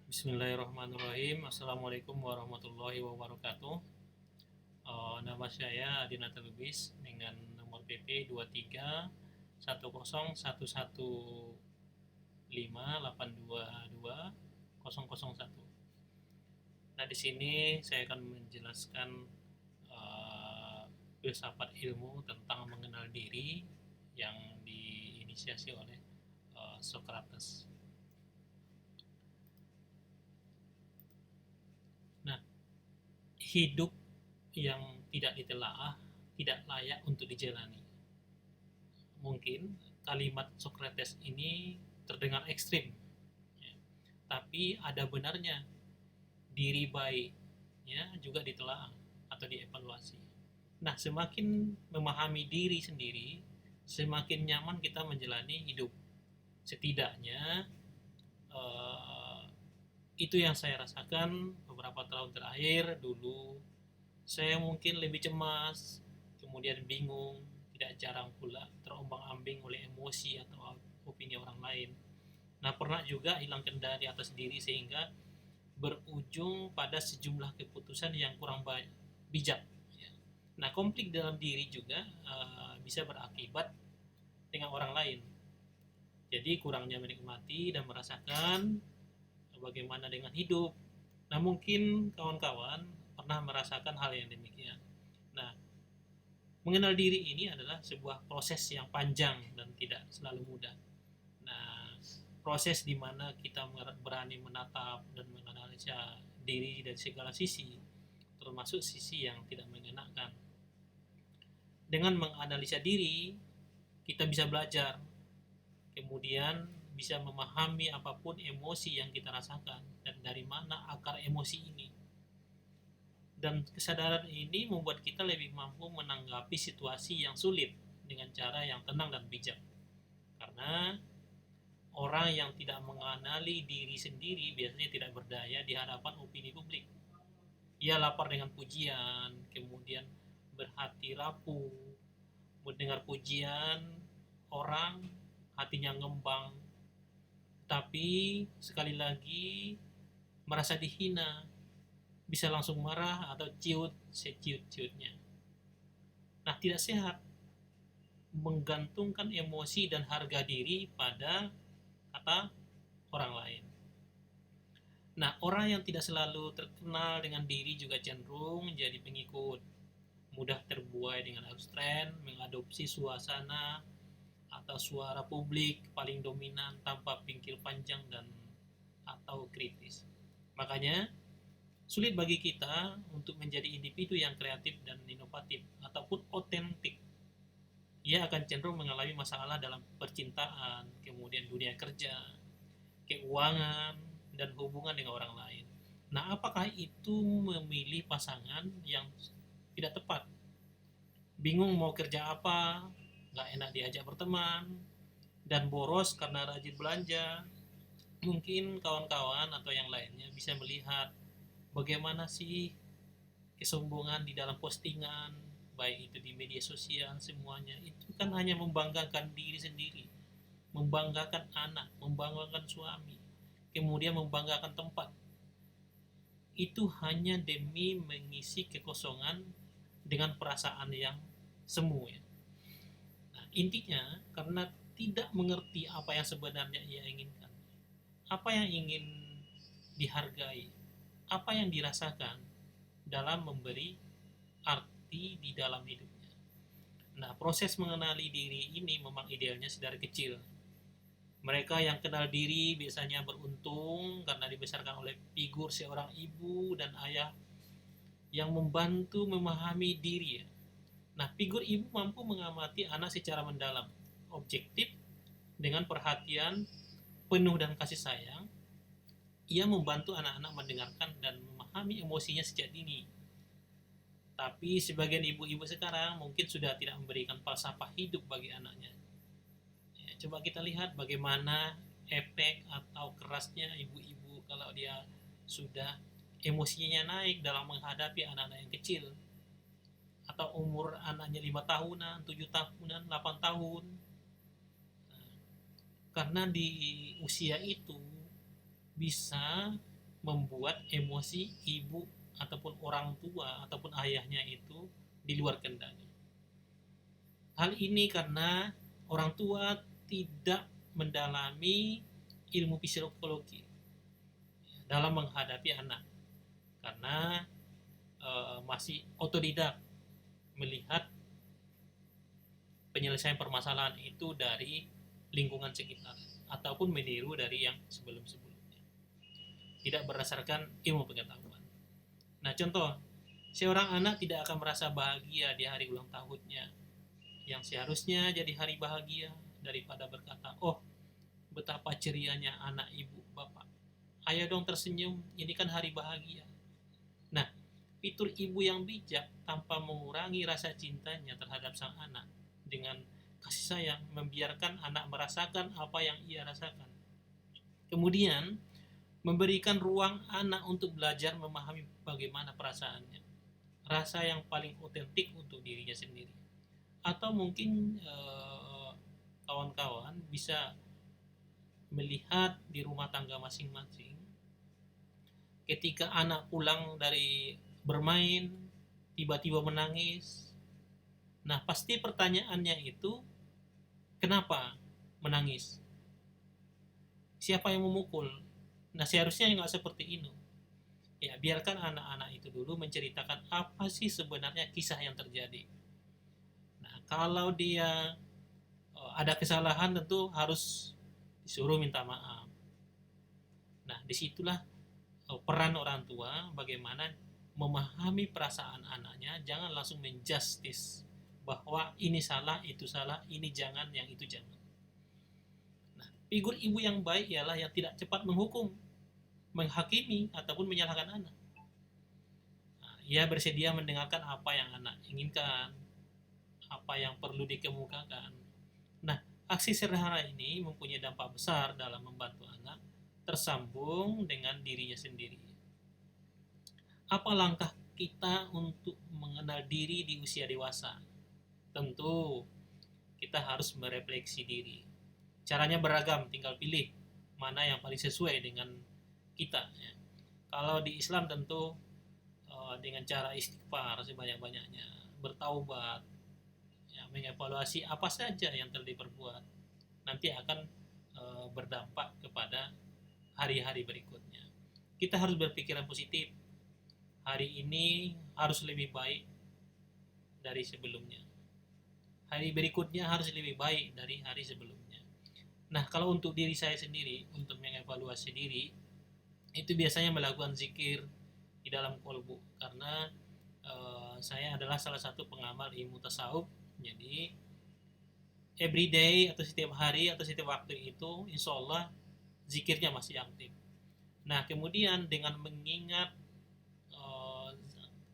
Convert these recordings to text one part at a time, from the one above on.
Bismillahirrahmanirrahim. Assalamualaikum warahmatullahi wabarakatuh. Nama saya Adinata Lubis dengan nomor PP 23 101115822 Nah, di sini saya akan menjelaskan filsafat ilmu tentang mengenal diri yang diinisiasi oleh Socrates. Nah, hidup yang tidak ditelaah tidak layak untuk dijalani. Mungkin kalimat Socrates ini terdengar ekstrim, ya, tapi ada benarnya. Diri baik ya juga ditelaah atau dievaluasi. Nah, semakin memahami diri sendiri, semakin nyaman kita menjalani hidup. Setidaknya eh, itu yang saya rasakan beberapa tahun terakhir. Dulu saya mungkin lebih cemas, kemudian bingung, tidak jarang pula terombang-ambing oleh emosi atau opini orang lain. Nah, pernah juga hilang kendali atas diri sehingga berujung pada sejumlah keputusan yang kurang bijak. Nah, konflik dalam diri juga bisa berakibat dengan orang lain. Jadi kurangnya menikmati dan merasakan bagaimana dengan hidup. Nah, mungkin kawan-kawan pernah merasakan hal yang demikian. Nah, mengenal diri ini adalah sebuah proses yang panjang dan tidak selalu mudah. Nah, proses di mana kita berani menatap dan menganalisa diri dari segala sisi, termasuk sisi yang tidak mengenakan. Dengan menganalisa diri, kita bisa belajar, kemudian bisa memahami apapun emosi yang kita rasakan dan dari mana akar emosi ini. Dan kesadaran ini membuat kita lebih mampu menanggapi situasi yang sulit dengan cara yang tenang dan bijak. Karena orang yang tidak mengenali diri sendiri biasanya tidak berdaya di hadapan opini publik. Ia lapar dengan pujian, kemudian berhati rapuh, mendengar pujian orang, hatinya ngembang, tapi sekali lagi merasa dihina, bisa langsung marah atau ciut seciut-ciutnya. Nah, tidak sehat menggantungkan emosi dan harga diri pada kata orang lain. Nah, orang yang tidak selalu terkenal dengan diri juga cenderung jadi pengikut, mudah terbuai dengan arus tren, mengadopsi suasana atau suara publik paling dominan tanpa pikir panjang dan atau kritis. Makanya sulit bagi kita untuk menjadi individu yang kreatif dan inovatif ataupun otentik. Ia akan cenderung mengalami masalah dalam percintaan, kemudian dunia kerja, keuangan, dan hubungan dengan orang lain. Nah, apakah itu memilih pasangan yang tidak tepat? Bingung mau kerja apa, nggak enak diajak berteman, dan boros karena rajin belanja. Mungkin kawan-kawan atau yang lainnya bisa melihat bagaimana sih kesombongan di dalam postingan, baik itu di media sosial, semuanya itu kan hanya membanggakan diri sendiri, membanggakan anak, membanggakan suami, kemudian membanggakan tempat. Itu hanya demi mengisi kekosongan dengan perasaan yang semu ya. Nah, intinya karena tidak mengerti apa yang sebenarnya ia inginkan, apa yang ingin dihargai, apa yang dirasakan dalam memberi arti di dalam hidupnya. Nah, proses mengenali diri ini memang idealnya sedari kecil. Mereka yang kenal diri biasanya beruntung karena dibesarkan oleh figur seorang ibu dan ayah yang membantu memahami diri ya. Nah, figur ibu mampu mengamati anak secara mendalam, objektif, dengan perhatian penuh dan kasih sayang. Ia membantu anak-anak mendengarkan dan memahami emosinya sejak dini. Tapi sebagian ibu-ibu sekarang mungkin sudah tidak memberikan falsafah hidup bagi anaknya. Ya, coba kita lihat bagaimana efek atau kerasnya ibu-ibu kalau dia sudah emosinya naik dalam menghadapi anak-anak yang kecil, atau umur anaknya 5 tahunan, 7 tahunan, 8 tahun. Nah, karena di usia itu bisa membuat emosi ibu ataupun orang tua ataupun ayahnya itu di luar kendali. Hal ini karena orang tua tidak mendalami ilmu psikologi dalam menghadapi anak, karena masih otodidak melihat penyelesaian permasalahan itu dari lingkungan sekitar ataupun meniru dari yang sebelum-sebelumnya, tidak berdasarkan ilmu pengetahuan. Nah, contoh, seorang anak tidak akan merasa bahagia di hari ulang tahunnya, yang seharusnya jadi hari bahagia, daripada berkata, oh betapa cerianya anak ibu bapak, ayo dong tersenyum, ini kan hari bahagia. Nah, fitur ibu yang bijak tanpa mengurangi rasa cintanya terhadap sang anak dengan kasih sayang, membiarkan anak merasakan apa yang ia rasakan. Kemudian, memberikan ruang anak untuk belajar memahami bagaimana perasaannya, rasa yang paling otentik untuk dirinya sendiri. Atau mungkin kawan-kawan bisa melihat di rumah tangga masing-masing, ketika anak pulang dari bermain tiba-tiba menangis. Nah, pasti pertanyaannya itu, kenapa menangis? Siapa yang memukul? Nah, seharusnya nggak seperti ini. Ya, biarkan anak-anak itu dulu menceritakan apa sih sebenarnya kisah yang terjadi. Nah, kalau dia ada kesalahan, tentu harus disuruh minta maaf. Nah, disitulah peran orang tua bagaimana memahami perasaan anaknya, jangan langsung menjustis bahwa ini salah, itu salah, ini jangan, yang itu jangan. Nah, figur ibu yang baik ialah yang tidak cepat menghukum, menghakimi, ataupun menyalahkan anak. Nah, ia bersedia mendengarkan apa yang anak inginkan, apa yang perlu dikemukakan. Nah, aksi sederhana ini mempunyai dampak besar dalam membantu anak tersambung dengan dirinya sendiri. Apa langkah kita untuk mengenal diri di usia dewasa? Tentu kita harus merefleksi diri. Caranya beragam, tinggal pilih mana yang paling sesuai dengan kita. Ya. Kalau di Islam tentu dengan cara istighfar sebanyak-banyaknya, bertaubat, ya, mengevaluasi apa saja yang telah diperbuat, nanti akan berdampak kepada hari-hari berikutnya. Kita harus berpikiran positif. Hari ini harus lebih baik dari sebelumnya. Hari berikutnya harus lebih baik dari hari sebelumnya. Nah, kalau untuk diri saya sendiri, untuk mengevaluasi diri, itu biasanya melakukan zikir di dalam kolbu, karena saya adalah salah satu pengamal ilmu tasawuf. Jadi everyday atau setiap hari atau setiap waktu itu insya Allah zikirnya masih aktif. Nah, kemudian dengan mengingat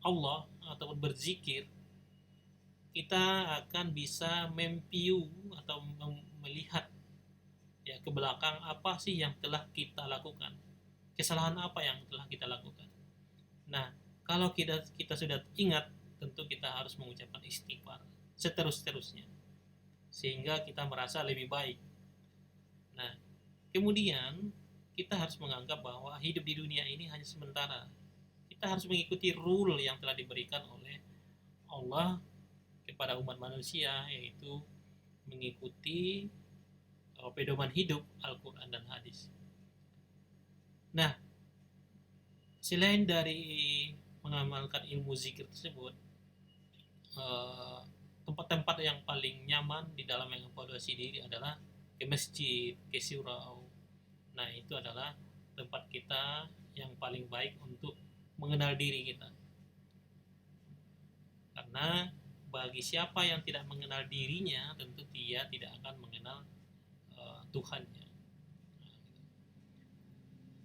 Allah ataupun berzikir, kita akan bisa memview atau melihat ya ke belakang apa sih yang telah kita lakukan, kesalahan apa yang telah kita lakukan. Nah, kalau kita sudah ingat, tentu kita harus mengucapkan istighfar seterus-terusnya sehingga kita merasa lebih baik. Nah, kemudian kita harus menganggap bahwa hidup di dunia ini hanya sementara. Kita harus mengikuti rule yang telah diberikan oleh Allah kepada umat manusia, yaitu mengikuti pedoman hidup Al-Quran dan hadis. Nah, selain dari mengamalkan ilmu zikir tersebut, tempat-tempat yang paling nyaman di dalam mengevaluasi diri adalah ke masjid, ke surau. Nah, itu adalah tempat kita yang paling baik untuk mengenal diri kita. Karena bagi siapa yang tidak mengenal dirinya, tentu dia tidak akan mengenal Tuhannya.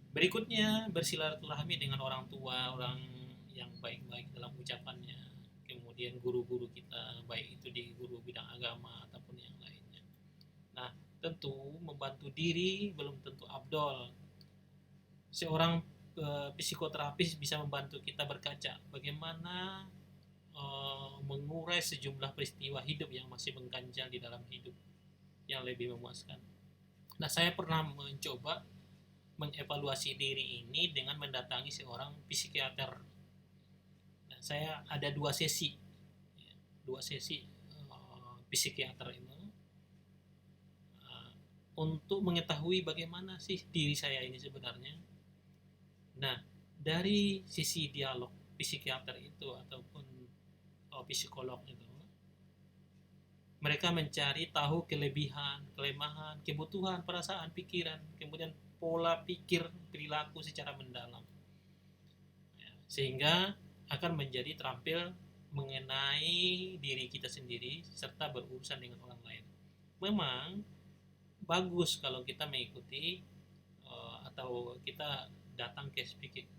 Berikutnya, bersilaturahmi dengan orang tua, orang yang baik-baik dalam ucapannya. Kemudian guru-guru kita, baik itu di guru bidang agama ataupun yang lainnya. Nah, tentu membantu diri belum tentu abdol. Seorang psikoterapis bisa membantu kita berkaca bagaimana mengurai sejumlah peristiwa hidup yang masih mengganjal di dalam hidup yang lebih memuaskan. Nah, saya pernah mencoba mengevaluasi diri ini dengan mendatangi seorang psikiater. Nah, saya ada dua sesi psikiater itu untuk mengetahui bagaimana sih diri saya ini sebenarnya. Nah, dari sisi dialog psikiater itu ataupun psikolog itu, mereka mencari tahu kelebihan, kelemahan, kebutuhan, perasaan, pikiran, kemudian pola pikir, perilaku secara mendalam. Sehingga akan menjadi terampil mengenai diri kita sendiri serta berurusan dengan orang lain. Memang bagus kalau kita mengikuti atau kita datang ke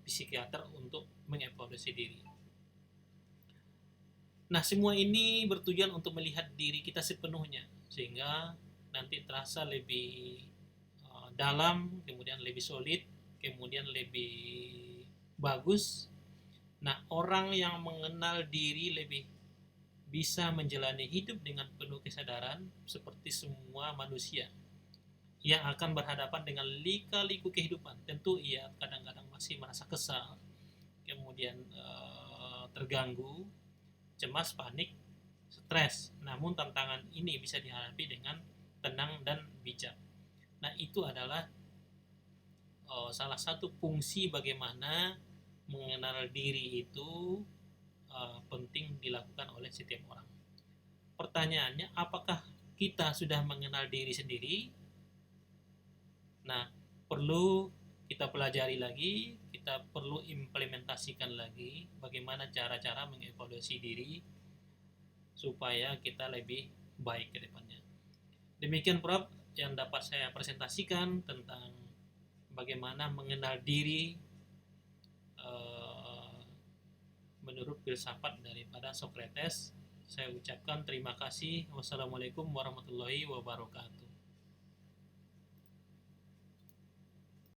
psikiater untuk mengevaluasi diri. Nah, semua ini bertujuan untuk melihat diri kita sepenuhnya, sehingga nanti terasa lebih dalam, kemudian lebih solid, kemudian lebih bagus. Nah, orang yang mengenal diri lebih bisa menjalani hidup dengan penuh kesadaran seperti semua manusia yang akan berhadapan dengan lika-liku kehidupan. Tentu ia kadang-kadang masih merasa kesal, kemudian terganggu, cemas, panik, stres. Namun tantangan ini bisa dihadapi dengan tenang dan bijak. Nah, itu adalah salah satu fungsi bagaimana mengenal diri itu penting dilakukan oleh setiap orang. Pertanyaannya, apakah kita sudah mengenal diri sendiri? Nah, perlu kita pelajari lagi, kita perlu implementasikan lagi bagaimana cara-cara mengevaluasi diri supaya kita lebih baik ke depannya. Demikian Prof yang dapat saya presentasikan tentang bagaimana mengenal diri menurut filsafat daripada Socrates. Saya ucapkan terima kasih. Wassalamualaikum warahmatullahi wabarakatuh.